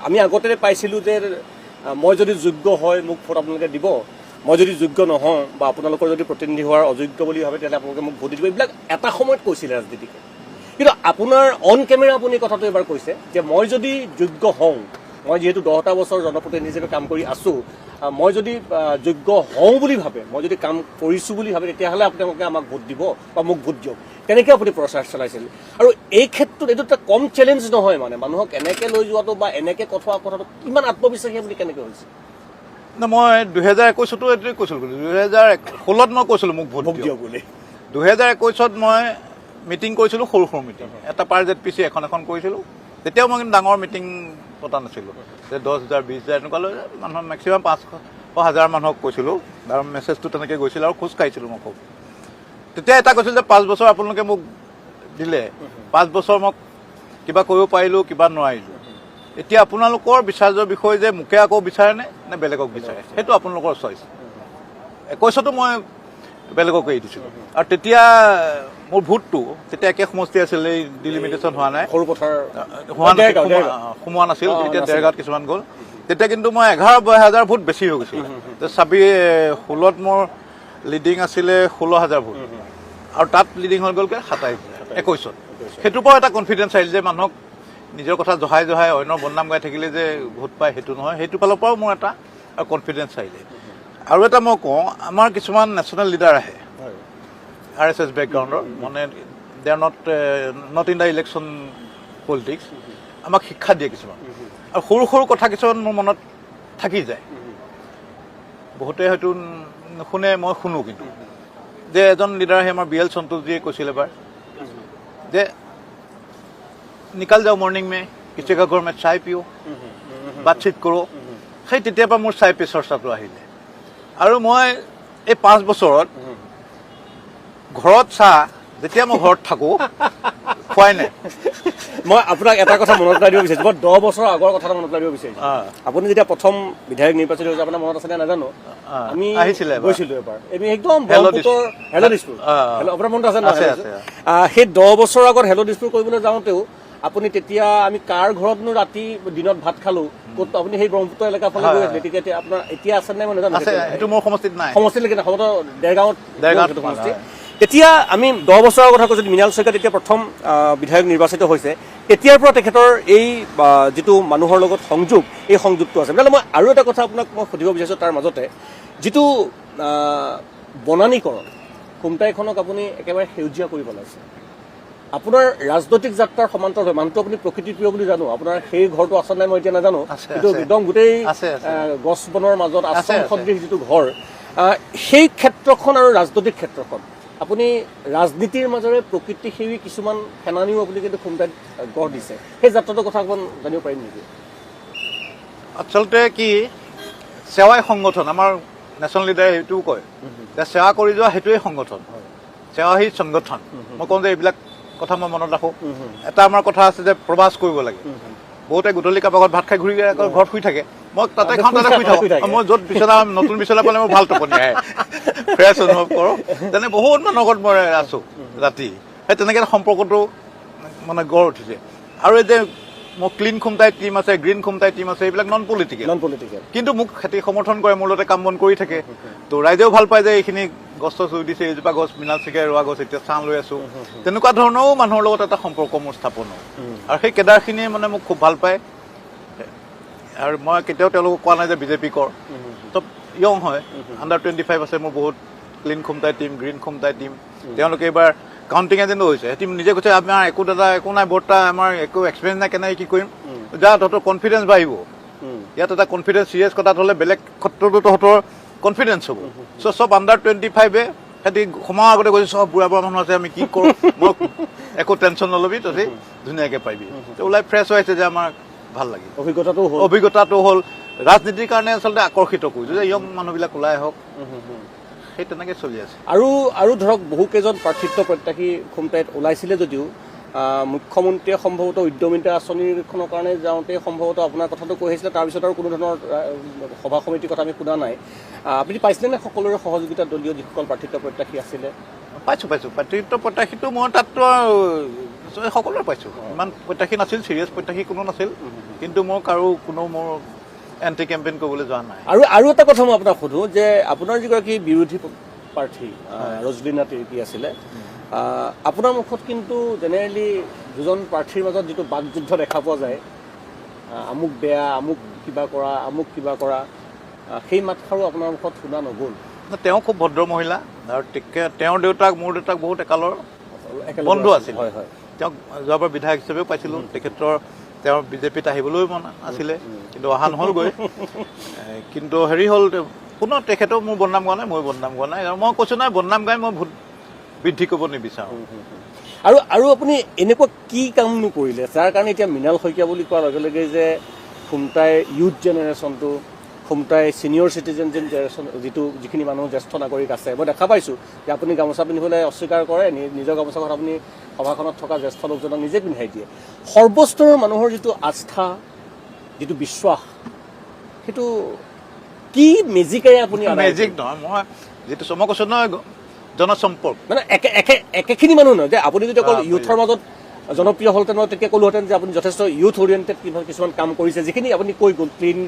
আমি আগতে পাইছিলোঁ যে মই যদি যোগ্য হয় মোক ভোট আপোনালোকে দিব, মই যদি যোগ্য নহওঁ বা আপোনালোকৰ যদি প্ৰতিনিধি হোৱাৰ অযোগ্য বুলি ভাবে তেতিয়াহ'লে আপোনালোকে মোক ভোট দিব, এইবিলাক এটা সময়ত কৈছিলে ৰাজনীতিকে। কিন্তু আপোনাৰ অন কেমেৰা আপুনি কথাটো এবাৰ কৈছে যে মই যদি যোগ্য হওঁ, মই যিহেতু 10টা বছৰ জনপ্ৰতিনিধি হিচাপে কাম কৰি আছোঁ, মই যদি যোগ্য হওঁ বুলি ভাবে, মই যদি কাম কৰিছোঁ বুলি ভাবে, তেতিয়াহ'লে আপোনালোকে আমাক ভোট দিব বা মোক ভোট দিয়ক, তেনেকৈ আপুনি প্ৰচাৰ চলাইছিল। আৰু এই ক্ষেত্ৰত এইটো এটা কম চেলেঞ্জ নহয়, মানে মানুহক এনেকৈ লৈ যোৱাটো বা এনেকৈ কথা কথাটো কিমান আত্মবিশ্বাসী বুলি কেনেকৈ হৈছে? মই 2021তো এইটোৱে কৈছিলোঁ, 2016ত মই কৈছিলোঁ মোক ভোট দিয়ক বুলি। 2021ত মই মিটিং কৰিছিলোঁ, সৰু সৰু মিটিং, এটা পাৰ ZPC এখন কৰিছিলোঁ। তেতিয়াও মই কিন্তু ডাঙৰ মিটিং পতা নাছিলোঁ, যে 10,000 20,000 এনেকুৱা লৈ মানুহৰ মেক্সিমাম 500,000 মানুহক কৈছিলোঁ, আৰু মেছেজটো তেনেকৈ গৈছিল আৰু খোজ কাঢ়িছিলোঁ মই খুব। তেতিয়া এটা কৈছিল যে 5 বছৰ আপোনালোকে মোক দিলে, 5 বছৰ মোক কিবা কৰিব পাৰিলোঁ, কিবা নোৱাৰিলোঁ। এতিয়া আপোনালোকৰ বিচাৰ্যৰ বিষয় যে মোকে আকৌ বিচাৰেনে নে বেলেগক বিচাৰে, সেইটো আপোনালোকৰ চইচ। 21তো মই বেলেগক এৰি দিছিলোঁ। আৰু তেতিয়া মোৰ ভোটটো তেতিয়া একে সমষ্টি আছিল, এই ডিলিমিটেশ্যন হোৱা নাই, সোমোৱা নাছিল, তেতিয়া দেৰগাঁৱত কিছুমান গ'ল। তেতিয়া কিন্তু মই 11,000 ভোট বেছি হৈ গৈছিল। 16ত মোৰ লিডিং আছিলে 16,000 ভোট, আৰু তাত লিডিং হৈ গ'লগৈ 27,000 21ত। সেইটোৰ পৰা এটা কনফিডেঞ্চ আহিল যে মানুহক নিজৰ কথা জহাই অন্যৰ বদনাম গাই থাকিলে যে ভোট পায় সেইটো নহয়, সেইটো ফালৰ পৰাও মোৰ এটা কনফিডেঞ্চ আহিলে। আৰু এটা মই কওঁ, আমাৰ কিছুমান নেশ্যনেল লিডাৰ আহে RSS বেকগ্ৰাউণ্ডৰ, মানে they are not in the election politics, আমাক শিক্ষা দিয়ে কিছুমান, আৰু সৰু সৰু কথা কিছুমান মোৰ মনত থাকি যায়। বহুতে হয়তো নুশুনে, মই শুনো কিন্তু। যে এজন লিডাৰ আহে, আমাৰ BL সন্তোষজীয়ে কৈছিল এবাৰ যে নিকাল যাওঁ মৰ্ণিং মে কিছি কা ঘৰ মে চাই পিও বাতচিত কৰোঁ। সেই তেতিয়াৰ পৰা মোৰ চাই পে চৰ্চাটো আহিলে। আৰু মই এই 5 বছৰত ঘৰত চাহ, যেতিয়া মই ঘৰত থাকোঁ, খোৱাই নাই। মই আপোনাক এটা কথা মনত পেলাই দিব বিচাৰিছোঁ, মই 10 বছৰৰ আগৰ কথা মনত পেলাই দিব বিচাৰিছোঁ। আপুনি যেতিয়া প্ৰথম বিধায়ক নিৰ্বাচিত হৈছে, আপোনাৰ মনত আছে নে নাজানো, আমি গৈছিলোঁ এবাৰ, আমি একদম ব্ৰহ্মপুত্ৰৰ হেল্ল' দিছপুৰ, আপোনাৰ মনত আছে নহয়? সেই 10 বছৰৰ আগত হেল্ল' দিছপুৰ কৰিবলৈ যাওঁতেও আপুনি তেতিয়া আমি কাৰ ঘৰতনো ৰাতি দিনত ভাত খালোঁ, ক'ত আপুনি সেই ব্ৰহ্মপুত্ৰ এলেকাৰ ফালে গৈ আছিলে, তেতিয়া আপোনাৰ এতিয়া আছে নাই মই নাজানো, সেইটো মোৰ সমষ্টিত নাই, সমষ্টিলৈকে নাই, সম্ভৱতঃ দেৰগাঁৱত সমষ্টি। তেতিয়া আমি 10 বছৰৰ কথা কৈছোঁ, মৃণাল শইকীয়া তেতিয়া প্ৰথম বিধায়ক নিৰ্বাচিত হৈছে, তেতিয়াৰ পৰা তেখেতৰ এই যিটো মানুহৰ লগত সংযোগ, এই সংযোগটো আছে। মানে মই আৰু এটা কথা আপোনাক মই সুধিব বিচাৰিছোঁ, তাৰ মাজতে যিটো বনানীকৰণ, খুমটাইখনক আপুনি একেবাৰে সেউজীয়া কৰি পেলাইছে, আপোনাৰ ৰাজনৈতিক যাত্ৰাৰ সমান্তৰালভাৱে, মানুহটো আপুনি প্ৰকৃতি প্ৰিয় বুলি জানো, আপোনাৰ সেই ঘৰটো আছে নাই মই এতিয়া নাজানো, কিন্তু একদম গোটেই গছ বনৰ মাজত আশ্ৰম সদৃশ যিটো ঘৰ, সেই ক্ষেত্ৰখন আৰু ৰাজনৈতিক ক্ষেত্ৰখন, আপুনি ৰাজনীতিৰ মাজেৰে প্ৰকৃতি সেৱী কিছুমান সেনানীও আপুনি কিন্তু খুমটাইত গঢ় দিছে, সেই যাত্ৰাটোৰ কথা অকণমান জানিব পাৰিম নেকি? আচলতে কি, সেৱাই সংগঠন, আমাৰ নেশ্যনেল লিডাৰে সেইটোও কয় যে সেৱা কৰি যোৱা সেইটোৱেই সংগঠন, সেৱা হি সংগঠন। মই কওঁ যে এইবিলাক কথা মই মনত ৰাখোঁ। এটা আমাৰ কথা আছে যে প্ৰবাস কৰিব লাগে। বহুতে গধূলি কাৰোবাৰ ভাত খাই ঘূৰি ঘৰত শুই থাকে, মই তাতে খাওঁ, তাতে শুই থাকোঁ। মই য'ত বিচনা, নতুন বিচনা পালে মই ভাল টোপনি আহে, ফ্ৰেছ অনুভৱ কৰোঁ। তেনে বহুত মানুহৰ ঘৰত মই আছোঁ ৰাতি, সেই তেনেকৈ সম্পৰ্কটো মানে গঢ় উঠিছে। আৰু এই যে মোৰ ক্লিন খুমটাই টিম আছে, গ্ৰীণ খুমটাই টিম আছে, এইবিলাক নন পলিটিকেল, কিন্তু মোক খেতি সমৰ্থন কৰে, মোৰ লগতে কাম বন কৰি থাকে। তো ৰাইজেও ভাল পায় যে এইখিনি গছ চছ ৰুই দিছে, এইজোপা গছ মৃণাল শইকীয়াই ৰোৱা গছ, এতিয়া ছাঁ লৈ আছোঁ। তেনেকুৱা ধৰণৰো মানুহৰ লগত এটা সম্পৰ্ক মোৰ স্থাপন হয়, আৰু সেই কেডাৰখিনিয়ে মানে মোক খুব ভাল পায়। আৰু মই কেতিয়াও তেওঁলোকক কোৱা নাই যে বিজেপি কৰ, চব য়ং হয়, আণ্ডাৰ 25 আছে মোৰ বহুত, clean Khumtai team, green Khumtai team. তেওঁলোকে এইবাৰ কাউণ্টিং এজেণ্টো হৈছে, সিহঁতি নিজে কৈছে আমাৰ একো দাদা একো নাই বৰ্তা, আমাৰ একো এক্সপিৰিয়েঞ্চ নাই, কেনেকৈ কি কৰিম, যা তহঁতৰ কনফিডেঞ্চ বাঢ়িব। ইয়াত এটা কনফিডেঞ্চ চিৰিয়াছ কথাত হ'লে বেলেগ ক্ষেত্ৰতো তহঁতৰ কনফিডেঞ্চ হ'ব। চ' চব আণ্ডাৰ 25 সিহঁতি সোমাৰ আগতে কৈছে চব বুঢ়া বুঢ়া মানুহ আছে, আমি কি কৰোঁ, মই একো টেনশ্যন নল'বি, তহঁতি ধুনীয়াকৈ পাৰিবি। ওলাই ফ্ৰেছ হৈ আছে যে আমাৰ ভাল লাগিল, অভিজ্ঞতাটো হ'ল। ৰাজনীতিৰ কাৰণে আচলতে আকৰ্ষিত কৰিছোঁ যে য়ং মানুহবিলাক ওলাই আহক, সেই তেনেকৈ চলি আছে। আৰু ধৰক বহুকেইজন প্ৰাৰ্থিত্ব প্ৰত্যাশী খুমটাইত ওলাইছিলে যদিও মুখ্যমন্ত্ৰীয়ে সম্ভৱতঃ উদ্যমিতা আঁচনিখনৰ কাৰণে যাওঁতে সম্ভৱতঃ আপোনাৰ কথাটো কৈ আহিছিলে, তাৰপিছত আৰু কোনো ধৰণৰ সভা সমিতিৰ কথা আমি শুনা নাই। আপুনি পাইছিলে নে সকলোৰে সহযোগিতা, দলীয় যিসকল প্ৰাৰ্থিত্ব প্ৰত্যাশী আছিলে? পাইছোঁ। প্ৰাৰ্থিত্ব প্ৰত্যাশীটো মই তাততো সকলোৰে পাইছোঁ ইমান প্ৰত্যাশী নাছিল চিৰিয়াছ প্ৰত্যাশী কোনো নাছিল কিন্তু মোৰ কোনো মোৰ এণ্টি কেম্পেইন কৰিবলৈ যোৱা নাই আৰু এটা কথা মই আপোনাক সোধোঁ যে আপোনাৰ যিগৰাকী বিৰোধী প্ৰাৰ্থী ৰজলিনা তিৰ্কী আছিলে আপোনাৰ মুখত কিন্তু জেনেৰেলি দুজন প্ৰাৰ্থীৰ মাজত যিটো বাকযুদ্ধ দেখা পোৱা যায় আমুক বেয়া আমুক কিবা কৰা সেই মাতষাৰো আপোনাৰ মুখত শুনা নগ'ল তেওঁ খুব ভদ্ৰ মহিলা আৰু তেওঁৰ দেউতাক মোৰ দেউতাক বহুত একালৰ বন্ধু আছিল তেওঁক যোৱাবাৰ বিধায়ক হিচাপেও পাইছিলোঁ তেওঁৰ বিজেপিত আহিবলৈও মন আছিলে কিন্তু অহা নহ'লগৈ কিন্তু হেৰি হ'ল পুনৰ তেখেতেও মোৰ বদনাম গোৱা নাই মই বদনাম গোৱা নাই আৰু মই কৈছোঁ নাই বদনাম গাই মই ভোট বৃদ্ধি কৰিব নিবিচাৰোঁ আৰু আপুনি এনেকুৱা কি কামনো কৰিলে যাৰ কাৰণে এতিয়া মৃণাল শইকীয়া বুলি কোৱাৰ লগে লগে যে খুমটাই ইউথ জেনেৰেশ্যনটো খুমটাই ছিনিয়ৰ চিটিজেন জেনেৰেশ্যন যিখিনি মানুহ জ্যেষ্ঠ নাগৰিক আছে মই দেখা পাইছোঁ যে আপুনি গামোচা পিন্ধিবলৈ অস্বীকাৰ কৰে নিজৰ গামোচাখন আপুনি সভাখনত থকা জ্যেষ্ঠ লোকজনক নিজে পিন্ধাই দিয়ে সৰ্বস্তৰৰ মানুহৰ যিটো আস্থা যিটো বিশ্বাস সেইটো কি মেজিকেৰে আপুনি মেজিক নহয় মই যিটো মই কৈছোঁ নহয় জনসম্পৰ্ক মানে একেখিনি মানুহ নহয় যে আপুনি যদি অকল ইউথৰ মাজত জনপ্ৰিয় হ'লহেঁতেন মই তেতিয়া ক'লোহেঁতেন যে আপুনি যথেষ্ট ইউথ অৰিয়েণ্টেড কিছুমান কাম কৰিছে যিখিনি আপুনি কৈ গ'ল ক্লিন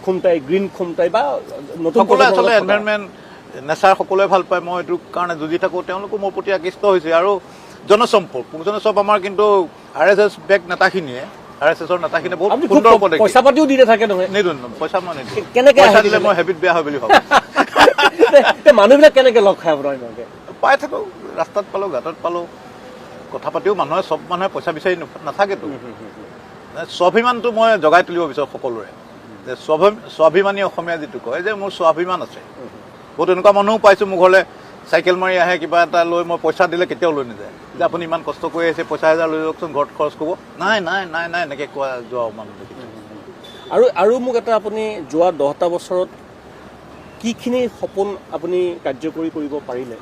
খুমটাই গ্ৰীণ খুমটাই বা নতুন আচলতে এনভাইৰনমেণ্ট নেচাৰ সকলোৱে ভাল পায় মই এইটো কাৰণে যুঁজি থাকোঁ তেওঁলোকো মোৰ প্ৰতি আকৃষ্ট হৈছে আৰু জনসম্পৰ্ক আমাৰ কিন্তু RSS বেক নেতাখিনিয়ে RSSৰ নেতাখিনিয়ে বহুত সুন্দৰ পদক্ষেপ পইচা পাতিও দি থাকে নহয় নিদিওঁ পইচা মই নিদিওঁ কেনেকৈ দিলে মই হেবিট বেয়া হয় বুলি ভাবোঁ মানুহবিলাক কেনেকৈ লগ খাই আপোনাৰ ইমানকৈ পাই থাকোঁ ৰাস্তাত পালোঁ ঘাটত পালোঁ কথা পাতিও চব মানুহে পইচা বিচাৰি নাথাকেতো স্বাভিমানটো মই জগাই তুলিব বিচাৰোঁ সকলোৰে যে স্বাভিমানী অসমীয়া যিটো কয় যে মোৰ স্বাভিমান আছে বহুত এনেকুৱা মানুহো পাইছোঁ মোৰ ঘৰলৈ চাইকেল মাৰি আহে কিবা এটা লৈ মই পইচা দিলে কেতিয়াও লৈ নাযায় যে আপুনি ইমান কষ্ট কৰি আহিছে পইচা এহেজাৰ লৈ যাওকচোন ঘৰত খৰচ কৰিব নাই এনেকৈ কোৱা যোৱা মানুহ দেখিছোঁ আৰু মোক এটা আপুনি যোৱা 10টা বছৰত কিখিনি সপোন আপুনি কাৰ্যকৰী কৰিব পাৰিলে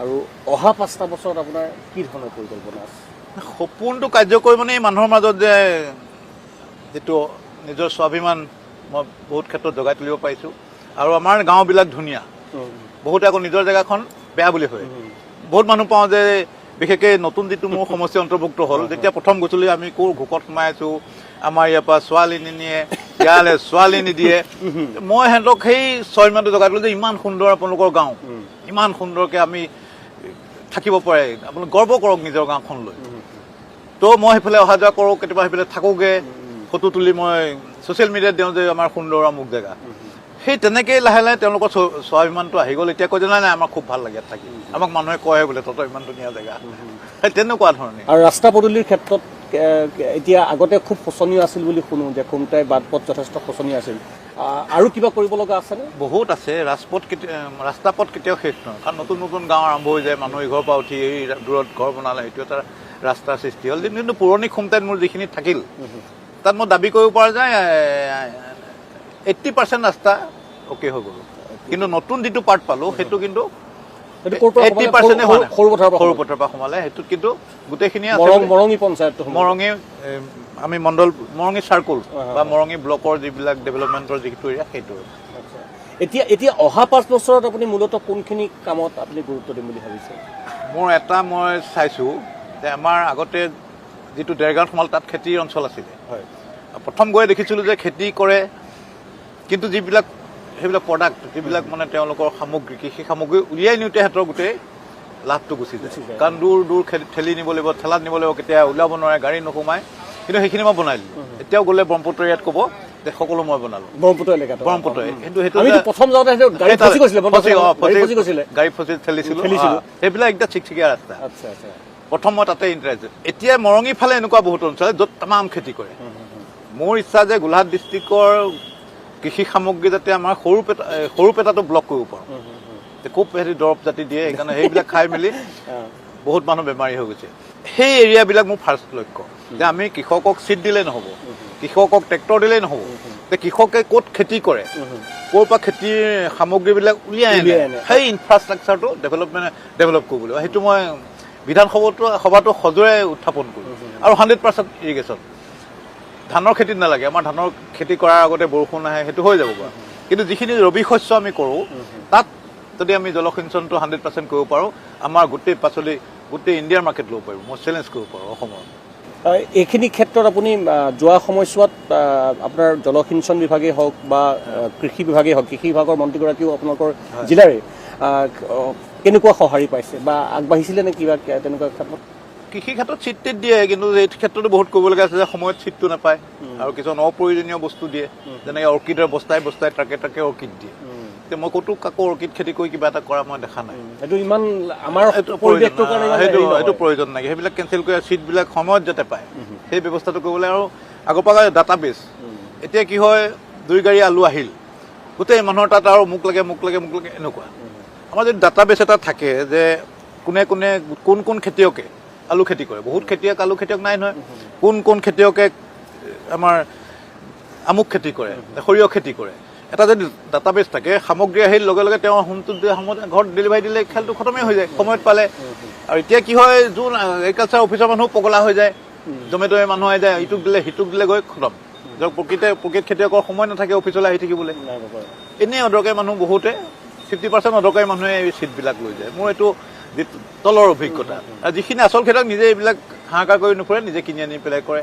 আৰু অহা 5টা বছৰত আপোনাৰ কি ধৰণৰ পৰিকল্পনা আছে সপোনটো কাৰ্যকৰী মানে মানুহৰ মাজত যে যিটো নিজৰ স্বাভিমান মই বহুত ক্ষেত্ৰত জগাই তুলিব পাৰিছোঁ আৰু আমাৰ গাঁওবিলাক ধুনীয়া বহুতে আকৌ নিজৰ জেগাখন বেয়া বুলি হয় বহুত মানুহ পাওঁ যে বিশেষকৈ নতুন যিটো মোৰ সমষ্টি অন্তৰ্ভুক্ত হ'ল যেতিয়া প্ৰথম গৈছিলোঁ আমি ঘোকত সোমাই আছোঁ আমাৰ ইয়াৰ পৰা ছোৱালী নিনিয়ে ইয়ালৈ ছোৱালী নিদিয়ে মই সিহঁতক সেই স্বাভিমানটো জগাই দিলোঁ যে ইমান সুন্দৰ আপোনালোকৰ গাঁও ইমান সুন্দৰকৈ আমি থাকিব পাৰে আপোনালোক গৰ্ব কৰক নিজৰ গাঁওখন লৈ তো মই সেইফালে অহা যোৱা কৰোঁ কেতিয়াবা সেইফালে থাকোঁগৈ ফটো তুলি মই ছ'চিয়েল মিডিয়াত দিওঁ যে আমাৰ সুন্দৰ আমুক জেগা সেই তেনেকেই লাহে লাহে তেওঁলোকৰ স্বাভিমানটো আহি গ'ল এতিয়া কৈ যে নাই আমাৰ খুব ভাল লাগে থাকি আমাক মানুহে কয় বোলে তহঁতৰ ইমান ধুনীয়া জেগা সেই তেনেকুৱা ধৰণে আৰু ৰাস্তা পদূলিৰ ক্ষেত্ৰত এতিয়া আগতে খুব শোচনীয় আছিল বুলি শুনো যে খুমটাই বাটপথ যথেষ্ট শোচনীয় আছিল আৰু কিবা কৰিব লগা আছেনে বহুত আছে ৰাস্তা পথ কেতিয়াও শেষ নহয় কাৰণ নতুন নতুন গাঁও আৰম্ভ হৈ যায় মানুহ ইঘৰৰ পৰা উঠি এই দূৰত ঘৰ বনালে সেইটো এটা ৰাস্তাৰ সৃষ্টি হ'ল কিন্তু পুৰণি খুমটাইত মোৰ যিখিনি থাকিল তাত মই দাবী কৰিব পৰা যায় 80% ৰাস্তা অ'কে হৈ গ'ল কিন্তু নতুন যিটো পাৰ্ট পালোঁ সেইটো কিন্তু 80% সৰু পথাৰৰ পৰা সোমালে সেইটোত কিন্তু গোটেইখিনি মৰঙী পঞ্চায়ত মৰঙী আমি মৰঙী চাৰ্কুল বা মৰঙী ব্লকৰ যিবিলাক ডেভেলপমেণ্টৰ যিটো এৰিয়া সেইটো এতিয়া অহা 5 বছৰত আপুনি মূলতঃ কোনখিনি কামত আপুনি গুৰুত্ব দিম বুলি ভাবিছে মই চাইছোঁ যে আমাৰ আগতে যিটো দেৰগাঁৱত সোমাল তাত খেতিৰ অঞ্চল আছিলে প্ৰথম গৈ দেখিছিলোঁ যে খেতি কৰে কিন্তু সেইবিলাক প্ৰডাক্ট যিবিলাক মানে তেওঁলোকৰ সামগ্ৰী কৃষি সামগ্ৰী উলিয়াই নিওঁতে সিহঁতৰ গোটেই লাভটো গুচি যায় কাৰণ দূৰ ঠেলি নিব লাগিব ঠেলাত নিব লাগিব কেতিয়া ওলাব নোৱাৰে গাড়ী নোসোমায় কিন্তু সেইখিনি মই বনাই দিলোঁ এতিয়াও গ'লে ব্ৰহ্মপুত্ৰ ইয়াত ক'ব যে সকলো মই বনালোঁ ব্ৰহ্মপুত্ৰ কিন্তু সেইটো প্ৰথম যাওঁতে গাড়ী ফচি ঠেলিছিলোঁ সেইবিলাক একদম চিকচিকীয়া ৰাস্তা প্ৰথম মই তাতে ইণ্টাৰেষ্ট এতিয়া মৰঙী ফালে এনেকুৱা বহুত অঞ্চল য'ত তামাম খেতি কৰে মোৰ ইচ্ছা যে গোলাঘাট ডিষ্ট্ৰিক্টৰ কৃষি সামগ্ৰী যাতে আমাৰ সৰু পেটাটো ব্লক কৰিব পাৰোঁ খুব হেৰি দৰৱ জাতি দিয়ে সেইকাৰণে সেইবিলাক খাই মেলি বহুত মানুহ বেমাৰী হৈ গৈছে সেই এৰিয়াবিলাক মোৰ ফাৰ্ষ্ট লক্ষ্য যে আমি কৃষকক চিট দিলেই নহ'ব কৃষকক ট্ৰেক্টৰ দিলেই নহ'ব যে কৃষকে ক'ত খেতি কৰে ক'ৰ পৰা খেতিৰ সামগ্ৰীবিলাক উলিয়াই আনে সেই ইনফ্ৰাষ্ট্ৰাকচাৰটো ডেভেলপ কৰিবলৈ সেইটো মই বিধানসভাটো সজোৰে উত্থাপন কৰোঁ আৰু 100% ইৰিগেশ্যন ধানৰ খেতিত নালাগে আমাৰ ধানৰ খেতি কৰাৰ আগতে বৰষুণ আহে সেইটো হৈ যাব বাৰু কিন্তু যিখিনি ৰবি শস্য আমি কৰোঁ তাত যদি আমি জলসিঞ্চনটো 100% কৰিব পাৰোঁ আমাৰ গোটেই পাচলি গোটেই ইণ্ডিয়াৰ মাৰ্কেট ল'ব পাৰিব, মই চেলেঞ্জ কৰিব পাৰোঁ অসমৰ। এইখিনি ক্ষেত্ৰত আপুনি যোৱা সময়ছোৱাত আপোনাৰ জলসিঞ্চন বিভাগেই হওক বা কৃষি বিভাগেই হওক, কৃষি বিভাগৰ মন্ত্ৰীগৰাকীও আপোনালোকৰ জিলাৰে কেনেকুৱা সঁহাৰি পাইছে বা আগবাঢ়িছিলে নে কিবা তেনেকুৱা ক্ষেত্ৰত? কৃষি ক্ষেত্ৰত চিট টিট দিয়ে, কিন্তু এই ক্ষেত্ৰতো বহুত কৰিবলগীয়া আছে যে সময়ত চিটটো নাপায় আৰু কিছুমান অপ্ৰয়োজনীয় বস্তু দিয়ে, যেনেকৈ অৰ্কিডৰ বস্তাই বস্তাই ট্ৰাকে অৰ্কিড দিয়ে। এতিয়া মই ক'তো কাকো অৰ্কিড খেতি কৰি কিবা এটা কৰা মই দেখা নাই। সেইটো ইমান আমাৰ পৰিৱেশটোৰ কাৰণে সেইটো প্ৰয়োজন নাই, সেইবিলাক কেঞ্চেল কৰি চিটবিলাক সময়ত যাতে পায় সেই ব্যৱস্থাটো কৰিবলৈ। আৰু আগৰ পৰা ডাটা বেছ, এতিয়া কি হয় 2 গাড়ী আলু আহিল, গোটেই মানুহৰ তাত আৰু মোক লাগে এনেকুৱা। আমাৰ যদি ডাটা বেছ এটা থাকে যে কোনে কোন খেতিয়কে আলু খেতি কৰে, বহুত খেতিয়ক আলু খেতিয়ক নাই নহয়, কোন খেতিয়কে আমাৰ আমুক খেতি কৰে, সৰিয়হ খেতি কৰে, এটা যদি ডাটা বেছ থাকে, সামগ্ৰী আহিল লগে লগে তেওঁ হোমটো ঘৰত ডেলিভাৰী দিলে খেলটো খতমেই হৈ যায় সময়ত পালে। আৰু এতিয়া কি হয়, যোন এগ্ৰিকালচাৰ অফিচৰ মানুহ পগলা হৈ যায়, জমে মানুহ আহি যায়, ইটোক দিলে সিটোক দিলে গৈ খতম। ধৰক প্ৰকৃত খেতিয়কৰ সময় নাথাকে অফিচলৈ আহি থাকিবলৈ, এনেই অদৰকাৰী মানুহ বহুতে 50% অদৰকাৰী মানুহে এই চিটবিলাক লৈ যায়। মোৰ এইটো তলৰ অভিজ্ঞতা। আৰু যিখিনি আচল খেতিয়ক নিজে এইবিলাক হাহাকাৰ কৰি নুফুৰে, নিজে কিনি আনি পেলাই কৰে।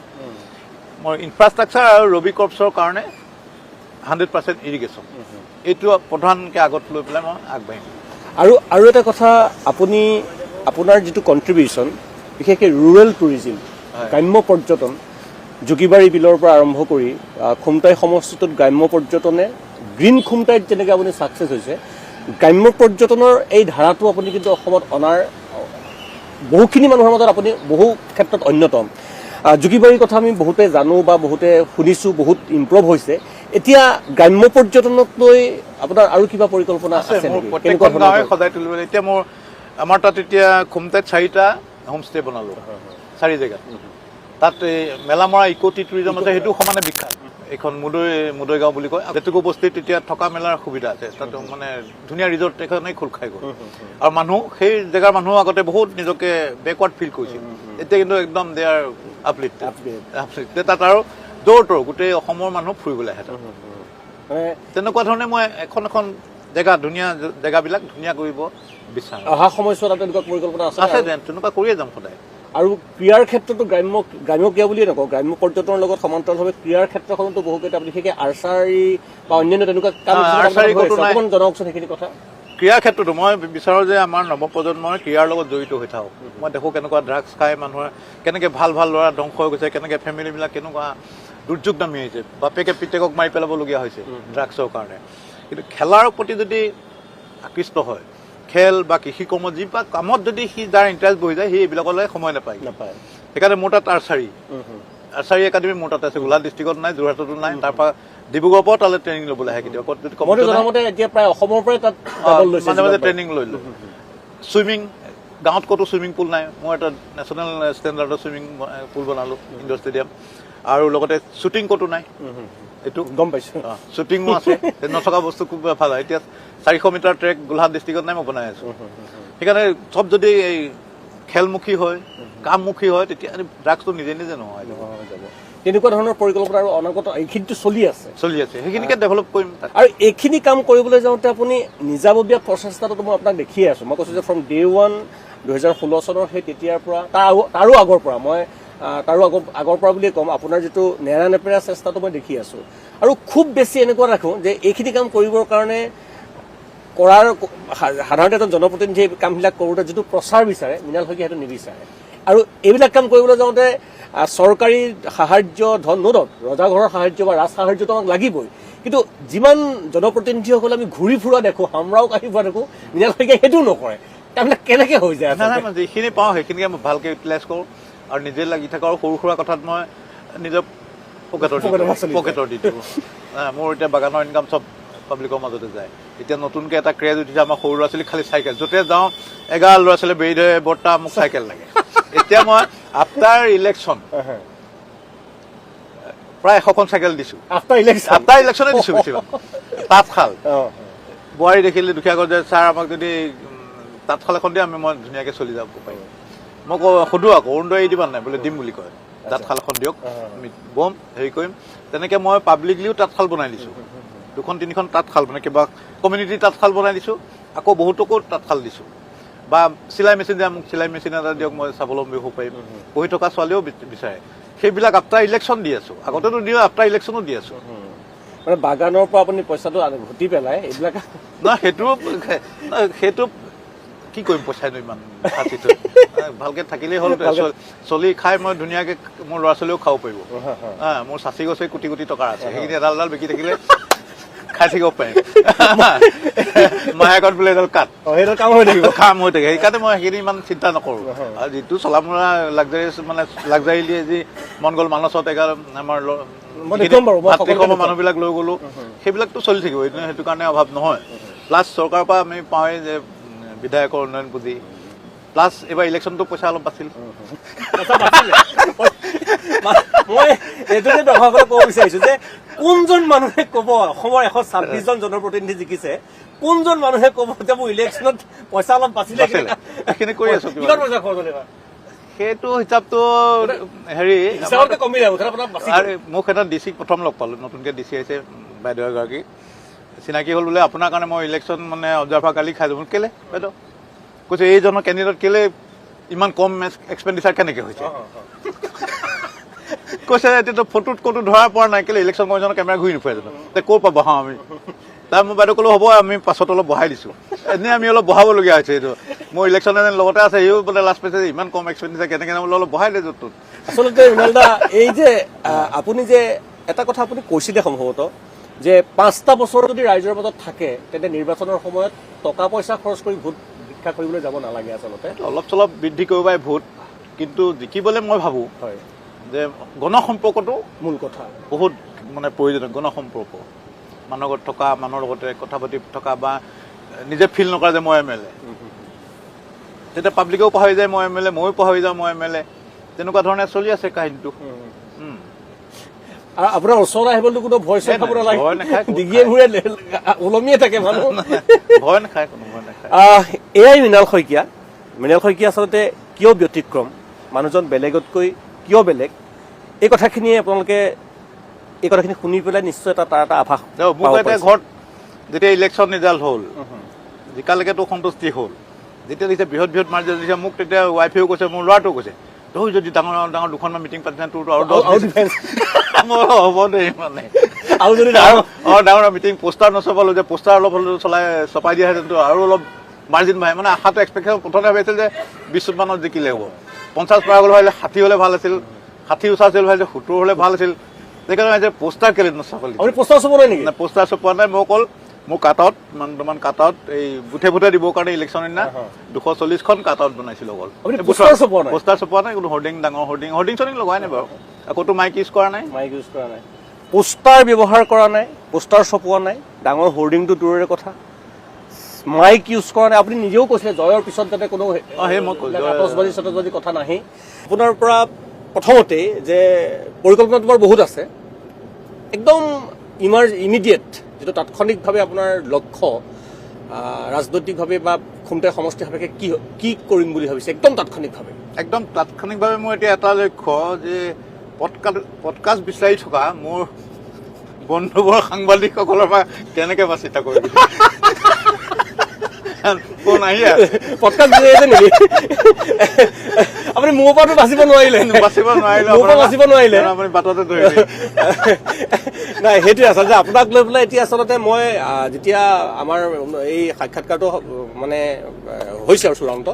মই ইনফ্ৰাষ্ট্ৰাকচাৰ আৰু ৰবি ক্ৰপছৰ কাৰণে 100% ইৰিগেশ্যন, এইটো প্ৰধানকৈ আগত লৈ পেলাই মই আগবাঢ়িম। আৰু এটা কথা, আপোনাৰ যিটো কণ্ট্ৰিবিউশ্যন বিশেষকৈ ৰুৰেল টুৰিজিম, গ্ৰাম্য পৰ্যটন, জোগীবাৰী বিলৰ পৰা আৰম্ভ কৰি খুমটাই সমষ্টিটোত গ্ৰাম্য পৰ্যটনে গ্ৰীণ খুমটাইত যেনেকৈ আপুনি ছাকচেছ হৈছে, গ্ৰাম্য পৰ্যটনৰ এই ধাৰাটো আপুনি কিন্তু অসমত অনাৰ বহুখিনি মানুহৰ মাজত আপুনি বহু ক্ষেত্ৰত অন্যতম। জোগীবাৰীৰ কথা আমি বহুতে জানো বা বহুতে শুনিছোঁ, বহুত ইম্প্ৰুভ হৈছে। এতিয়া গ্ৰাম্য পৰ্যটনক লৈ আপোনাৰ আৰু কিবা পৰিকল্পনা আছে নেকি? প্ৰত্যেকখন গাঁৱে সজাই তুলিবলৈ এতিয়া আমাৰ তাত এতিয়া খুমটাইত 4টা হোমষ্টে বনালোঁ, 4 জেগাত। তাত এই মেলামৰা ইক' টি টুৰিজম আছে, সেইটো সমানে বিখ্যাত। এইখন মুদৈ গাঁও বুলি কয়। লেটেকু বস্তিত এতিয়া থকা মেলাৰ সুবিধা আছে, তাত মানে ধুনীয়া ৰিজৰ্ট এখনেই খোল খাই গ'ল। আৰু সেই জেগাৰ মানুহ আগতে বহুত নিজকে বেকৱাৰ্ড ফিল কৰিছিল, এতিয়া কিন্তু একদম দে আৰ আপলিফ্টেড। তাত আৰু দৌৰ গোটেই অসমৰ মানুহ ফুৰিবলৈ আহে। তেনেকুৱা ধৰণে মই এখন জেগা ধুনীয়া জেগাবিলাক ধুনীয়া কৰিব বিচাৰোঁ। অহা সময়ছোৱাত তেনেকুৱা পৰিকল্পনা আছে? তেনেকুৱা কৰিয়ে যাম সদায়। আৰু ক্ৰীড়াৰ ক্ষেত্ৰতো গ্ৰাম্য ক্ৰীড়া বুলিয়ে নকওঁ, গ্ৰাম্য পৰ্যটনৰ লগত সমান্তৰালভাৱে ক্ৰীড়াৰ ক্ষেত্ৰখনতো বহুকেইটা বিশেষকৈ আৰ্চাৰী বা অন্যান্য তেনেকুৱা কাম অকণমান জনাওকচোন সেইখিনি কথা। ক্ৰীড়াৰ ক্ষেত্ৰতো মই বিচাৰোঁ যে আমাৰ নৱপ্ৰজন্মই ক্ৰীড়াৰ লগত জড়িত হৈ থাকক। মই দেখোঁ কেনেকুৱা ড্ৰাগছ খাই মানুহৰ কেনেকৈ ভাল ল'ৰা ধ্বংস হৈ গৈছে, কেনেকৈ ফেমিলিবিলাক কেনেকুৱা দুৰ্যোগ নামি আহিছে, বাপেকে পিতেকক মাৰি পেলাবলগীয়া হৈছে ড্ৰাগছৰ কাৰণে। কিন্তু খেলাৰ প্ৰতি যদি আকৃষ্ট হয়, খেল বা কৃষি কৰ্ম যি বা কামত যদি সি যাৰ ইণ্টাৰেষ্ট বহি যায়, সি এইবিলাকলৈ সময় নাপায়। সেইকাৰণে মোৰ তাত আৰ্চাৰী একাডেমি মোৰ তাত আছে, গোলাঘাট ডিষ্ট্ৰিক্টত নাই, যোৰহাটতো নাই। তাৰপৰা ডিব্ৰুগড়ৰ পৰা তালৈ ট্ৰেইনিং ল'বলৈ আহে কেতিয়াবা, এতিয়া প্ৰায় অসমৰ পৰাই তাত মাজে মাজে ট্ৰেইনিং লৈ লওঁ। চুইমিং, গাঁৱত ক'তো চুইমিং পুল নাই, মই এটা নেশ্যনেল ষ্টেণ্ডাৰ্ডৰ চুইমিং পুল বনালোঁ ইণ্ডোৰ ষ্টেডিয়াম। আৰু লগতে শ্বুটিং ক'তো নাই, এইটো গম পাইছোঁ। শ্বুটিঙো আছে, নথকা বস্তু খুব ভাল হয়। এতিয়া 400 মিটাৰ ট্ৰেক গোলাঘাট ডিষ্ট্ৰিক্টত নাই, মই বনাই আছোঁ। সেইকাৰণে চব যদি এই খেলমুখী হয়, কামমুখী হয়, তেতিয়া ড্ৰাগছটো নিজে নহয়। তেনেকুৱা ধৰণৰ পৰিকল্পনা আৰু অনাগত এইখিনিতো চলি আছে, সেইখিনিকে ডেভেলপ কৰিম। আৰু এইখিনি কাম কৰিবলৈ যাওঁতে আপুনি নিজাববীয়া প্ৰচেষ্টাটো মই আপোনাক দেখিয়ে আছোঁ। মই কৈছোঁ যে ফ্ৰম ডে 1 2016 চনৰ সেই তেতিয়াৰ পৰা তাৰো আগৰ পৰা মই আগৰ পৰা বুলিয়ে ক'ম, আপোনাৰ যিটো নেৰা নেপেৰা চেষ্টাটো মই দেখি আছোঁ। আৰু খুব বেছি এনেকুৱা ৰাখোঁ যে এইখিনি কাম কৰিবৰ কাৰণে সাধাৰণতে এজন জনপ্ৰতিনিধিয়ে কামবিলাক কৰোঁতে যিটো প্ৰচাৰ বিচাৰে, মৃণাল শইকীয়াই সেইটো নিবিচাৰে। আৰু এইবিলাক কাম কৰিবলৈ যাওঁতে চৰকাৰী সাহায্য ধন নোদত, ৰজাঘৰৰ সাহায্য বা ৰাজ সাহায্যটো আমাক লাগিবই। কিন্তু যিমান জনপ্ৰতিনিধিসকলে আমি ঘূৰি ফুৰা দেখোঁ, হামৰাও কাঢ়ি ফুৰা দেখোঁ, মৃণাল শইকীয়াই সেইটো নকৰে। কামবিলাক কেনেকৈ হৈ যায়? যিখিনি পাওঁ সেইখিনিকে মই ভালকৈ ইউটিলাইজ কৰোঁ আৰু নিজে লাগি থাকোঁ। আৰু সৰু সুৰা কথাত মই নিজৰ পকেটৰ দি দিওঁ। মোৰ এতিয়া বাগানৰ ইনকাম চব পাব্লিকৰ মাজতে যায়। এতিয়া নতুনকৈ এটা ক্ৰেজ উঠিছে আমাৰ সৰু ল'ৰা ছোৱালী খালী চাইকেল, য'তে যাওঁ 11 ল'ৰা ছোৱালী বেৰি ধৰে, বৰ্তা মোক চাইকেল লাগে। এতিয়া মই আফটাৰ ইলেকশ্যন প্ৰায় 100খন চাইকেল দিছোঁ। আফটাৰ ইলেকশ্যনে দিছোঁ বেছিভাগ। তাঁতশাল, বোৱাৰী দেখিলে দুখীয়া ঘৰ যে ছাৰ আমাক যদি তাঁতশাল এখন দিয়ে মই ধুনীয়াকৈ চলি যাব পাৰিম। মই সোধোঁ আকৌ অৰুণোদয় দিবা নাই, বোলে দিম বুলি কয়। তাঁতশাল এখন দিয়ক, আমি বম হেৰি কৰিম। তেনেকৈ মই পাব্লিকলিও তাঁতশাল বনাই দিছোঁ, 2-3খন তাঁতশাল, মানে কিবা কমিউনিটি তাঁতশাল বনাই দিছোঁ। আকৌ বহুতকো তাঁতশাল দিছোঁ। বা চিলাই মেচিন দিয়া মোক চিলাই মেচিন এটা দিয়ক মই স্বাৱলম্বী হ'ব পাৰিম পঢ়ি থকা ছোৱালীও বিচাৰে সেইবিলাক আফটাৰ ইলেকশ্যন দি আছোঁ আগতেতো দিওঁ আফটাৰ ইলেকশ্যনো দি আছোঁ মানে বাগানৰ পৰা আপুনি পইচাটো ঘটি পেলাই এইবিলাক নহয় সেইটো কি কৰিম পইচাটো ইমান সাঁচিটো ভালকে থাকিলেই হ'ল চলি খাই মই ধুনীয়াকে মোৰ ল'ৰা ছোৱালীও খাব পাৰিব মোৰ চাচি গছে কোটি কোটি টকা আছে সেইখিনি এডাল এডাল বিকি থাকিলে খাই থাকিব পাৰিম মাহেকত বোলে এডাল কাঠ সেইটো কাম হৈ থাকিব কাম হৈ থাকে সেইকাৰণে মই সেইখিনি ইমান চিন্তা নকৰোঁ আৰু যিটো চলা মোলা লাগজাৰিয়াছ মানে লাগজাৰিলি যি মন গ'ল মানসত এগাল আমাৰ মানুহবিলাক লৈ গ'লো সেইবিলাকতো চলি থাকিব সেইটো কাৰণে অভাৱ নহয় প্লাছ চৰকাৰৰ পৰা আমি পাওঁৱেই যে বিধায়কৰ উন্নয়ন পুঁজি প্লাছ এইবাৰ ইলেকশ্যনটো পইচা অলপ বাছিল মই এইটোকে দৰ্শকলৈ ক'ব বিচাৰিছো যে কোনজন মানুহে ক'ব অসমৰ 126জন জনপ্ৰতিনিধি জিকিছে কোনজন মানুহে ক'ব যে মোৰ ইলেকশ্যনত পইচা অলপ বাছিলে সেইখিনি কৰি আছো কিমান পইচা খৰচ হ'ল এইবাৰ সেইটো হিচাপটো হেৰি মোক এটা ডিচিক প্ৰথম লগ পালোঁ নতুনকৈ ডিচি আহিছে বাইদেউ এগৰাকী চিনাকি হ'ল বোলে আপোনাৰ কাৰণে মই ইলেকশ্যন মানে অবজাৰ্ভাৰ কালি খাই যাব কেলে বাইদেউ কৈছে এইজনৰ কেণ্ডিডেট কেলে ইমান কম এক্সপেণ্ডিচাৰ কেনেকৈ হৈছে কৈছে এতিয়াতো ফটোত ক'তো ধৰা পৰা নাই কেলে ইলেকশ্যন কমিশ্যনৰ কেমেৰা ঘূৰি নুফুৰে জানো ক'ৰ পৰা বহাওঁ আমি তাৰ মই বাইদেউ ক'লো হ'ব আমি পাছত অলপ বহাই দিছোঁ এনেই আমি অলপ বহাবলগীয়া হৈছে এইটো মোৰ ইলেকশ্যন এজেণ্ট লগতে আছে সিও বোলে লাষ্ট পাইছে ইমান কম এক্সপেণ্ডিচাৰ কেনেকৈ বোলে অলপ বহাই দিয়ে য'ত আচলতে মৃণাল দা এই যে আপুনি যে এটা কথা আপুনি কৈছিলে সম্ভৱতঃ যে 5টা বছৰ যদি ৰাইজৰ মাজত থাকে তেন্তে নিৰ্বাচনৰ সময়ত টকা পইচা খৰচ কৰি ভোট ভিক্ষা কৰিবলৈ যাব নালাগে আচলতে অলপ চলপ বৃদ্ধি কৰিব পাৰে ভোট কিন্তু জিকিবলৈ মই ভাবোঁ হয় যে গণসম্পৰ্কটো মূল কথা বহুত মানে প্ৰয়োজনীয় গণসম্পৰ্ক মানুহৰ লগত থকা মানুহৰ লগতে কথা পাতি থকা বা নিজে ফিল নকৰা যে মই MLA তেতিয়া পাব্লিকেও পাহৰি যায় মই MLA ময়ো পাহৰি যাওঁ মই MLA তেনেকুৱা ধৰণে চলি আছে কাহিনীটো আৰু আপোনাৰ ওচৰত আহিবলৈ কোনো ভয় চয় খাব নালাগে ডিঙিয়ে ঘূৰে ওলমিয়ে থাকে মানুহ ভয় নাখায় কোনো ভয় নাখায় এয়াই মৃণাল শইকীয়া আচলতে কিয় ব্যতিক্ৰম মানুহজন বেলেগতকৈ কিয় বেলেগ এই কথাখিনিয়ে আপোনালোকে এই কথাখিনি শুনি পেলাই নিশ্চয় তাৰ এটা আভাস মোক এতিয়া ঘৰত যেতিয়া ইলেকশ্যন ৰিজাল্ট হ'ল জিকালৈকেতো সন্তুষ্টি হ'ল যেতিয়া দিছে বৃহৎ মাৰ্জিন দিছে মোক তেতিয়া ৱাইফেও কৈছে মোৰ ল'ৰাটোও কৈছে তই যদি ডাঙৰ ডাঙৰ দুখনমান মিটিং পাতিছে তোৰতো আৰু হ'ব দেই মানে আৰু যদি ডাঙৰ মিটিং পোষ্টাৰ নচপালো যে পোষ্টাৰ অলপ হ'লেও চপাই দিয়াহেঁতেনতো আৰু অলপ মাৰ্জিন বাঢ়ে মানে আশাটো এক্সপেক্টেশ্যন প্ৰথমে ভাবিছিল যে 20 মানত জিকিলে হ'ব 50 পাৰ গ'লে ভাবিলে 60 হ'লে ভাল আছিল 60 ওচৰ আছিল ভাবিলে 70 হ'লে ভাল আছিল সেইকাৰণে যে পোষ্টাৰ কেলে নচপালি পোষ্টাৰ চপোৱা নাই নেকি পোষ্টাৰ চপোৱা নাই মই অকল মোৰ কাটআউট দুটামান কাটআউট এই ভোটে দিবৰ কাৰণে ইলেকশ্যনৰ দিনা 240খন কাটআউট বনাইছিলোঁ অকল পোষ্টাৰ চপোৱা নাই কোনো ডাঙৰ হৰ্ডিং চৰ্ডিং লগাই নাই বাৰু আকৌতো মাইক ইউজ কৰা নাই পোষ্টাৰ ব্যৱহাৰ কৰা নাই পোষ্টাৰ চপোৱা নাই ডাঙৰ হৰ্ডিংটো দূৰৰে কথা মাইক ইউজ কৰা নাই আপুনি নিজেও কৈছিলে জয়ৰ পিছত যাতে কোনো আতচবাজি কথা নাহে আপোনাৰ পৰা প্ৰথমতে যে পৰিকল্পনাটো বৰ বহুত আছে একদম ইমিডিয়েট যিটো তাৎক্ষণিকভাৱে আপোনাৰ লক্ষ্য ৰাজনৈতিকভাৱে বা খুমটাই সমষ্টিভাৱে কি কৰিম বুলি ভাবিছে একদম তাৎক্ষণিকভাৱে মোৰ এতিয়া এটা লক্ষ্য যে পডকাষ্ট বিচাৰি থকা মোৰ বন্ধুবৰ সাংবাদিকসকলৰ পৰা কেনেকৈ বাচি থাকোঁ আপুনি মোৰ পৰাটো বাচিব নোৱাৰিলে আপুনি বাটতে ধৰিলে নাই সেইটোৱে আচলতে আপোনাক লৈ পেলাই এতিয়া আচলতে মই যেতিয়া আমাৰ এই সাক্ষাৎকাৰটো মানে হৈছে আৰু চূড়ান্ত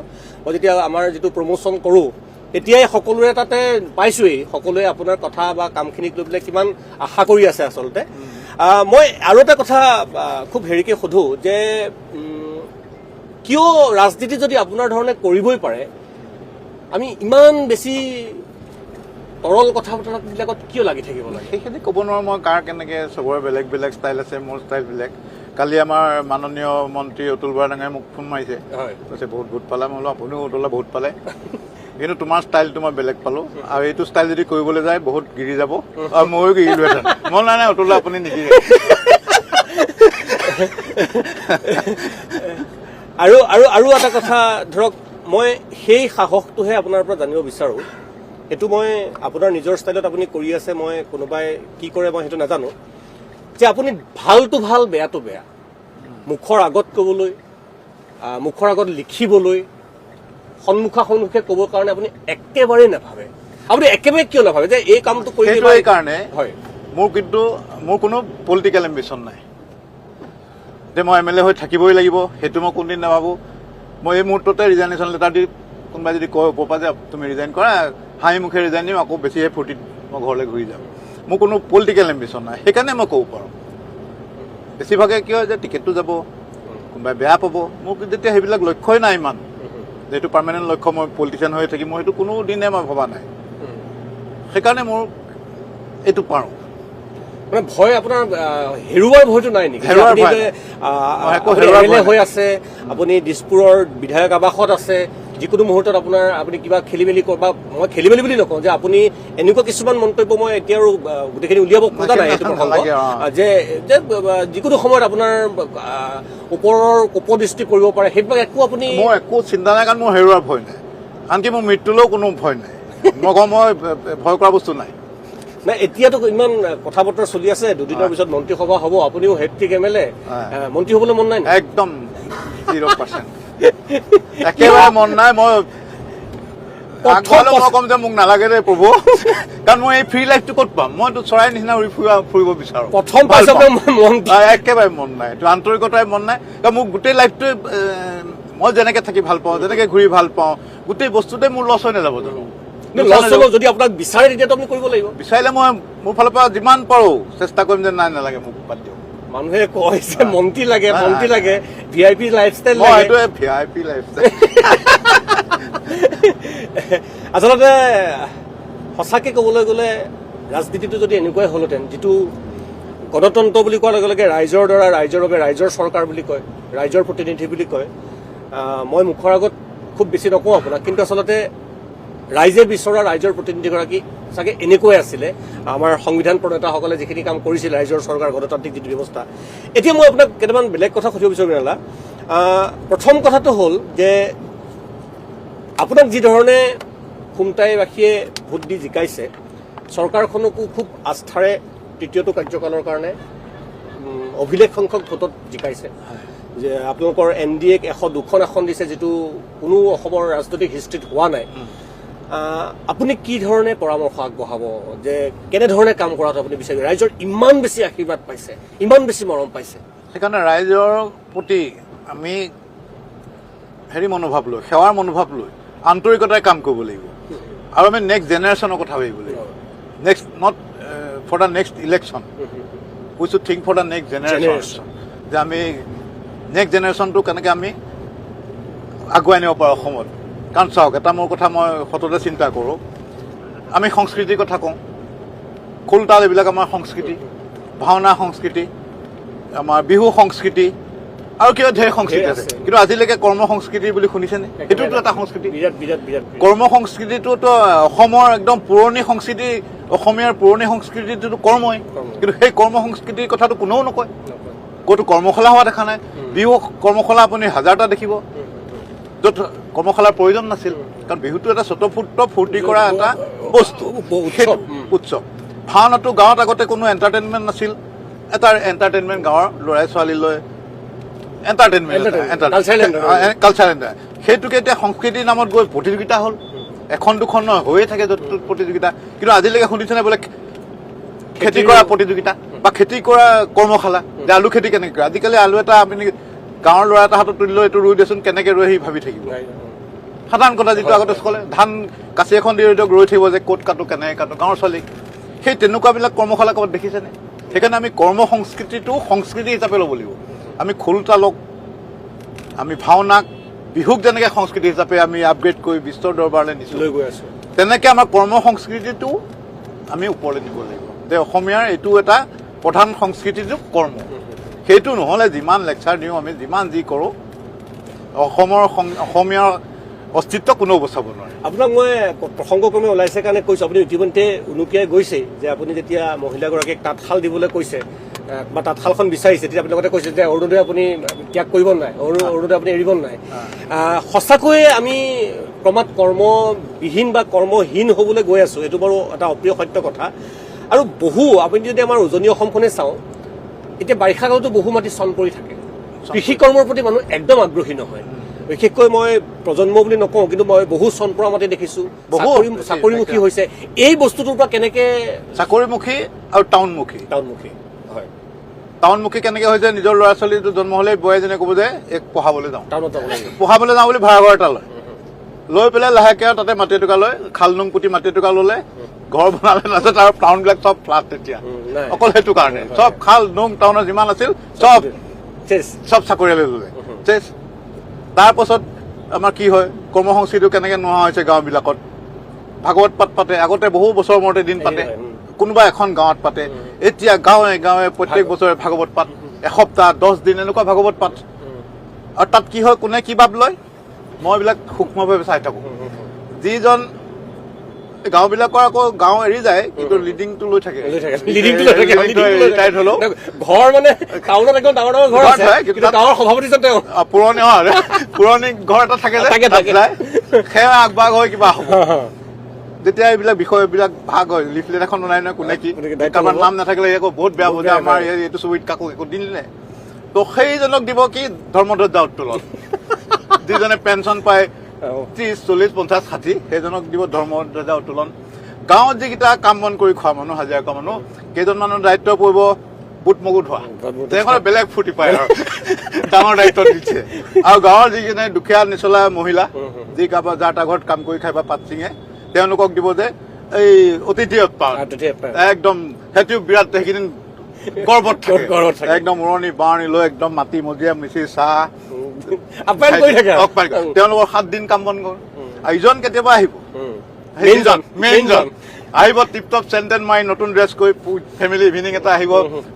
মই যেতিয়া আমাৰ যিটো প্ৰমোশ্যন কৰোঁ এতিয়াই সকলোৰে তাতে পাইছোৱেই সকলোৱে আপোনাৰ কথা বা কামখিনিক লৈ পেলাই কিমান আশা কৰি আছে আচলতে মই আৰু এটা কথা খুব হেৰিকৈ সোধোঁ যে কিয় ৰাজনীতি যদি আপোনাৰ ধৰণে কৰিবই পাৰে আমি ইমান বেছি তৰল কথা বতৰাবিলাকত কিয় লাগি থাকিব লাগে সেইখিনি ক'ব নোৱাৰোঁ মই কাৰ কেনেকৈ চবৰে বেলেগ বেলেগ ষ্টাইল আছে মোৰ ষ্টাইল বেলেগ কালি আমাৰ মাননীয় মন্ত্ৰী অতুল বৰা ডাঙৰীয়াই মোক ফোন মাৰিছে কৈছে বহুত ভোট পালা মই বোলো আপুনিও অতুলে বহুত পালে কিন্তু তোমাৰ ষ্টাইলটো মই বেলেগ পালোঁ আৰু এইটো ষ্টাইল যদি কৰিবলৈ যায় বহুত গিৰি যাব আৰু ময়ো গিৰিলোহেঁতেন মই নাই অতুলে আপুনি নিগিৰে আৰু এটা কথা ধৰক মই সেই সাহসটোহে আপোনাৰ পৰা জানিব বিচাৰোঁ এইটো মই আপোনাৰ নিজৰ ষ্টাইলত আপুনি কৰি আছে মই কোনোবাই কি কৰে মই সেইটো নাজানো যে আপুনি ভালটো ভাল বেয়াটো বেয়া মুখৰ আগত ক'বলৈ মুখৰ আগত লিখিবলৈ সন্মুখে ক'বৰ কাৰণে আপুনি একেবাৰে নাভাবে আপুনি একেবাৰে কিয় নাভাবে যে এই কামটো কৰি সেইটো এই কাৰণে হয় মোৰ কোনো পলিটিকেল এম্বিশ্যন নাই যে মই MLA হৈ থাকিবই লাগিব সেইটো মই কোনদিন নাভাবোঁ মই এই মুহূৰ্ততে ৰিজাইনেশ্যন লেটাৰ দি কোনোবাই যদি কয় ক'ৰ পৰা যে তুমি ৰিজাইন কৰা হাঁহি মুখে ৰিজাইন দিম আকৌ বেছিহে ফূৰ্তিত মই ঘৰলৈ ঘূৰি যাম মোৰ কোনো পলিটিকেল এম্বিশ্যন নাই সেইকাৰণে মই ক'ব পাৰোঁ বেছিভাগে কি হয় যে টিকেটটো যাব কোনোবাই বেয়া পাব মোক যেতিয়া সেইবিলাক লক্ষ্যই নাই ইমান যিহেতু পাৰ্মানেণ্ট লক্ষ্য মই পলিটিচিয়ান হৈ থাকিম মই সেইটো কোনো দিনে মই ভবা নাই সেইকাৰণে মোৰ এইটো পাৰোঁ মানে ভয় আপোনাৰ হেৰুৱাৰ ভয়টো নাই নেকি MLA হৈ আছে আপুনি দিছপুৰৰ বিধায়ক আৱাসত আছে যিকোনো মুহূৰ্তত আপুনি কিবা খেলি মেলি বা মই খেলি মেলি বুলি নকওঁ যে আপুনি এনেকুৱা কিছুমান মন্তব্য মই এতিয়া আৰু গোটেইখিনি উলিয়াব খোজা নাই এইটো প্ৰসংগ যে যিকোনো সময়ত আপোনাৰ ওপৰৰ উপদৃষ্টি কৰিব পাৰে সেইবিলাক একো আপুনি মোৰ একো চিন্তা নাই কাৰণ মোৰ হেৰুৱাৰ ভয় নাই আনকি মোৰ মৃত্যুলৈও কোনো ভয় নাই মই ভয় কৰা বস্তু নাই নাই এতিয়াতো ইমান কথা বতৰা চলি আছে দুদিনৰ পিছত মন্ত্ৰীসভা হ'ব আপুনিও হেট্ৰিক MLA মন্ত্ৰী হ'বলৈ মন নাই একদম 0% একেবাৰে মন নাই মই কম যে মোক নালাগে দে প্ৰভু কাৰণ মই এই ফ্ৰী লাইফটো ক'ত পাম মইতো চৰাই নিচিনা উৰি ফুৰিব বিচাৰো প্ৰথম একেবাৰে মন নাই এইটো আন্তৰিকতাই মন নাই কাৰণ মোক গোটেই লাইফটোৱে মই যেনেকে থাকি ভাল পাওঁ যেনেকে ঘূৰি ভাল পাওঁ গোটেই বস্তুতে মোৰ লছ হৈ নাযাব জানো যদি আপোনাক বিচাৰে তেতিয়াতো আপুনি কৰিব লাগিব বিচাৰিলে মই মোৰ ফালৰ পৰা যিমান পাৰো চেষ্টা কৰিম যে নাই নালাগে মোক বাদ দিয়ক মানুহে কয় যে মন্ত্ৰী লাগে VIP লাইফষ্টাইল VIP লাইফষ্টাইল আচলতে সঁচাকৈ ক'বলৈ গ'লে ৰাজনীতিটো যদি এনেকুৱাই হ'লহেঁতেন যিটো গণতন্ত্ৰ বুলি কোৱাৰ লগে লগে ৰাইজৰ দ্বাৰা ৰাইজৰ বাবে ৰাইজৰ চৰকাৰ বুলি কয় ৰাইজৰ প্ৰতিনিধি বুলি কয় মই মুখৰ আগত খুব বেছি নকওঁ আপোনাক কিন্তু আচলতে ৰাইজে বিচৰা ৰাইজৰ প্ৰতিনিধিগৰাকী চাগে এনেকুৱাই আছিলে আমাৰ সংবিধান প্ৰণেতাসকলে যিখিনি কাম কৰিছিল ৰাইজৰ চৰকাৰ গণতান্ত্ৰিক যিটো ব্যৱস্থা এতিয়া মই আপোনাক কেইটামান বেলেগ কথা সুধিব বিচাৰোঁ বিনালা প্ৰথম কথাটো হ'ল যে আপোনাক যিধৰণে খুমটাইবাসীয়ে ভোট দি জিকাইছে চৰকাৰখনকো খুব আস্থাৰে তৃতীয়টো কাৰ্যকালৰ কাৰণে অভিলেখ সংখ্যক ভোটত জিকাইছে যে আপোনালোকৰ NDAক 102খন আসন দিছে যিটো কোনো অসমৰ ৰাজনৈতিক হিষ্ট্ৰীত হোৱা নাই আপুনি কি ধৰণে পৰামৰ্শ আগবঢ়াব যে কেনেধৰণে কাম কৰাটো আপুনি বিচাৰিব ৰাইজৰ ইমান বেছি আশীৰ্বাদ পাইছে ইমান বেছি মৰম পাইছে সেইকাৰণে ৰাইজৰ প্ৰতি আমি মনোভাৱ লৈ সেৱাৰ মনোভাৱ লৈ আন্তৰিকতাৰে কাম কৰিব লাগিব আৰু আমি নেক্সট জেনেৰেশ্যনৰ কথা ভাবিব লাগিব next not for the next election we should think for the next generation যে আমি নেক্সট জেনেৰেশ্যনটো কেনেকৈ আমি আগুৱাই নিব পাৰোঁ অসমত কাৰণ চাওক এটা মোৰ কথা মই সততে চিন্তা কৰোঁ আমি সংস্কৃতিৰ কথা কওঁ খোল তাল এইবিলাক আমাৰ সংস্কৃতি ভাওনা সংস্কৃতি আমাৰ বিহু সংস্কৃতি আৰু কিবা ঢেৰ সংস্কৃতি আছে কিন্তু আজিলৈকে কৰ্ম সংস্কৃতি বুলি শুনিছেনে সেইটোতো এটা সংস্কৃতি কৰ্ম সংস্কৃতিটোতো অসমৰ একদম পুৰণি সংস্কৃতি অসমীয়াৰ পুৰণি সংস্কৃতিটোতো কৰ্মই কিন্তু সেই কৰ্ম সংস্কৃতিৰ কথাটো কোনেও নকয় ক'তো কৰ্মশালা হোৱা দেখা নাই বিহু কৰ্মশালা আপুনি হাজাৰটা দেখিব য'ত কৰ্মশালাৰ প্ৰয়োজন নাছিল কাৰণ বিহুটো এটা স্বতঃস্ফূৰ্ত ফূৰ্তি কৰা এটা বস্তু উৎসৱ ভাওনাটো গাঁৱত আগতে কোনো এণ্টাৰটেইনমেণ্ট নাছিল এটা এণ্টাৰটেইনমেণ্ট গাঁৱৰ ল'ৰা ছোৱালীলৈ এণ্টাৰটেইনমেণ্ট কালচাৰেল সেইটোকে এতিয়া সংস্কৃতিৰ নামত গৈ প্ৰতিযোগিতা হ'ল এখন দুখন হৈয়ে থাকে য'ত প্ৰতিযোগিতা কিন্তু আজিলৈকে শুনিছেনে বোলে খেতি কৰা প্ৰতিযোগিতা বা খেতি কৰা কৰ্মশালা যে আলু খেতি কেনেকৈ কৰে আজিকালি আলু এটা আপুনি গাঁৱৰ ল'ৰা এটা হাতত তুলি লৈ এইটো ৰুই দেচোন কেনেকৈ ৰুই সি ভাবি থাকিব সাধাৰণ কথা যিটো আগতে চলে ধান কাঁচি এখন দি ৰৈ থাকিব যে ক'ত কাটো কেনেকৈ কাটো গাঁৱৰ ছোৱালী সেই তেনেকুৱাবিলাক কৰ্মশালা ক'ৰবাত দেখিছেনে সেইকাৰণে আমি কৰ্ম সংস্কৃতিটো সংস্কৃতি হিচাপে ল'ব লাগিব আমি খোল তালক আমি ভাওনাক বিহুক যেনেকৈ সংস্কৃতি হিচাপে আমি আপগ্ৰেড কৰি বিশ্বৰ দৰবাৰলৈ নিছোঁ লৈ গৈ আছোঁ তেনেকৈ আমাৰ কৰ্ম সংস্কৃতিটো আমি ওপৰলৈ নিব লাগিব যে অসমীয়াৰ এইটো এটা প্ৰধান সংস্কৃতিটো কৰ্ম সেইটো নহ'লে যিমান লেকচাৰ দিওঁ আমি যিমান যি কৰোঁ অসমীয়াৰ অস্তিত্ব কোনেও বচাব নোৱাৰে আপোনাক মই প্ৰসংগক্ৰমে ওলাইছে কাৰণে কৈছোঁ আপুনি ইতিমধ্যে উনুকিয়াই গৈছে যে আপুনি যেতিয়া মহিলাগৰাকীক তাঁতশাল দিবলৈ কৈছে বা তাঁতশালখন বিচাৰিছে তেতিয়া আপুনি লগতে কৈছে যে অৰুণোদয় আপুনি ত্যাগ কৰিব নাই অৰুণোদয় আপুনি এৰিব নাই সঁচাকৈয়ে আমি ক্ৰমাৎ কৰ্মবিহীন বা কৰ্মহীন হ'বলৈ গৈ আছোঁ এইটো বাৰু এটা অপ্ৰিয় সত্য কথা আৰু আপুনি যদি আমাৰ উজনি অসমখনে চাওঁ এতিয়া বাৰিষা কালতো বহু মাটি চন পৰি থাকে কৃষি কৰ্মৰ প্ৰতি মানুহ একদম আগ্ৰহী নহয় বিশেষকৈ মই প্ৰজন্ম বুলি নকওঁ, কিন্তু মই বহু চন পৰা মাতি দেখিছো চাকৰিমুখী হৈছে। এই বস্তুটোৰ পৰা কেনেকে চাকৰিমুখী আৰু টাউনমুখী হয়, টাউনমুখী কেনেকে হৈছে, নিজৰ ল'ৰা ছোৱালীটো জন্ম হ'লে বোৱাৰীজনে ক'ব যে এক পঢ়াবলৈ যাওঁ, টাউনত যাব লাগিব, পঢ়াবলৈ যাওঁ বুলি ভাড়া ঘৰ এটা লয়, লৈ পেলাই লাহেকে আৰু তাতে মাটি এটুকা লয়, খাল নুং পুতি মাটি এটুকা ল'লে, ঘৰ বনালে, নাযায় তাৰ টাউনবিলাক চব ফ্লাট তেতিয়া, অকল সেইটো কাৰণে চব খাল নুং টাউনত যিমান আছিল চব চাকৰিয়ালে ল'লে। তাৰ পাছত আমাৰ কি হয়, কৰ্মসংস্কৃতিটো কেনেকে নোহোৱা হৈছে গাঁওবিলাকত। ভাগৱত পাঠ পাতে, আগতে বহু বছৰ মূৰতে দিন পাতে, কোনোবা এখন গাঁৱত পাতে, এতিয়া গাঁৱে গাঁৱে প্ৰত্যেক বছৰে ভাগৱত পাঠ, এসপ্তাহ 10 দিন এনেকুৱা ভাগৱত পাঠ। আৰু তাত কি হয়, কোনে কি ভাব লয়, মই এইবিলাক সূক্ষ্মভাৱে চাই থাকো। যিজন গাঁওবিলাকৰ আকৌ গাঁও এৰি যায়, কিন্তু লিডিংটো লৈ থাকে, ৰিটায়াৰ্ড হ'লেও ঘৰ মানে টাউনত একদম ডাঙৰ ডাঙৰ ঘৰ আছে, কিন্তু গাঁৱৰ সভাপতিজন তেওঁ পুৰণি ঘৰ এটা থাকে যে, সেয়া আগবাগ হৈ কিবা হ'ব। যেতিয়া এইবিলাক বিষয়বিলাক ভাগ হয়, লিফলেট এখন বনাই নহয়, কোনে কি, কাৰোবাৰ নাম নাথাকিলে আকৌ বহুত বেয়া বুজে, আমাৰ এইটো ছবিত কাকো একো দিলে, তো সেইজনক দিব কি ধৰ্মধ্বজা উত্তোলন। যিজনে পেঞ্চন পায় 30, 40, 50, 60, সেইজনক দিব ধৰ্মধ্বজা উত্তোলন। গাঁৱত যিকেইটা কাম বন কৰি খোৱা মানুহ, হাজিৰা কৰা মানুহ, কেইজনমানৰ দায়িত্ব পৰিব বুট মগু ধোৱা, তেওঁখনে বেলেগ ফূৰ্তি পায় আৰু ডাঙৰ দায়িত্ব দিছে। আৰু গাঁৱৰ যিজনে দুখীয়া নিচলা মহিলা, যি কাৰোবাৰ যাৰ তাৰ ঘৰত কাম কৰি খাই বা পাত ছিঙে, তেওঁলোকক দিব যে এই অতিথি আপ্যায়ন, একদম সেইটো বিৰাট সেইকেইদিন গৰ্বত থাকে, একদম উৰণি বাৰণি লৈ একদম মাটি মজিয়া মিচি চাহ তেওঁলোকৰ 7 দিন কাম বন কৰ। আৰু ইজন কেতিয়াবা আহিব, মেইনজন আহিব, টিপটপ চেণ্টেন মাৰি নতুন ড্ৰেছ কৰি, ফেমিলি ইভিনিং এটা আহিব,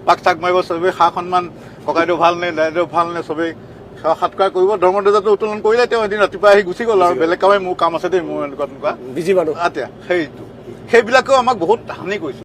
পাক চাক মাৰিব, চবেই সা সন্মান, ককাইদেউ ভাল নে দাইদেউ ভাল নে, চবেই সেৱা সৎকাৰ কৰিব। ধৰ্মধ্বজাটো উত্তোলন কৰিলে তেওঁ এদিন ৰাতিপুৱা আহি গুচি গ'ল, আৰু বেলেগ কামে মোৰ কাম আছে দেই, মোৰ এনেকুৱা তেনেকুৱা বিজি মানুহ। সেইবিলাকেও আমাক বহুত হানি কৰিছে।